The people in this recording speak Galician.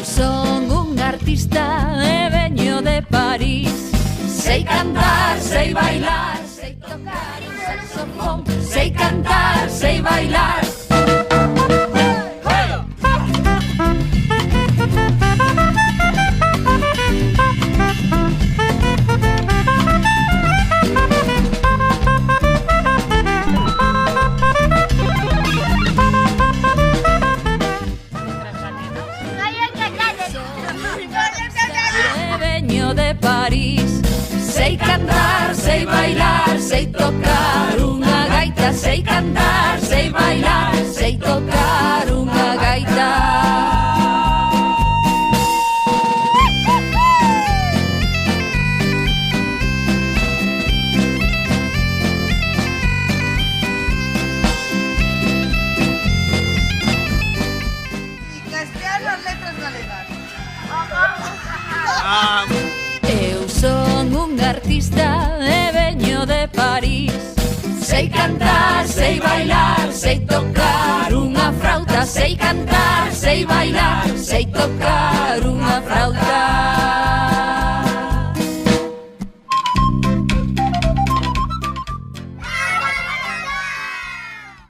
son un artista e veño de París. Sei cantar, sei bailar, sei tocar un saxofón. Sei cantar, sei bailar. De París. Sei cantar, sei bailar, sei tocar unha gaita. Sei cantar, sei bailar, sei tocar unha gaita. Y castear las letras galegas. Eu son un artista e veño de París. Sei cantar, sei bailar, sei tocar unha frauta. Sei cantar, sei bailar, sei tocar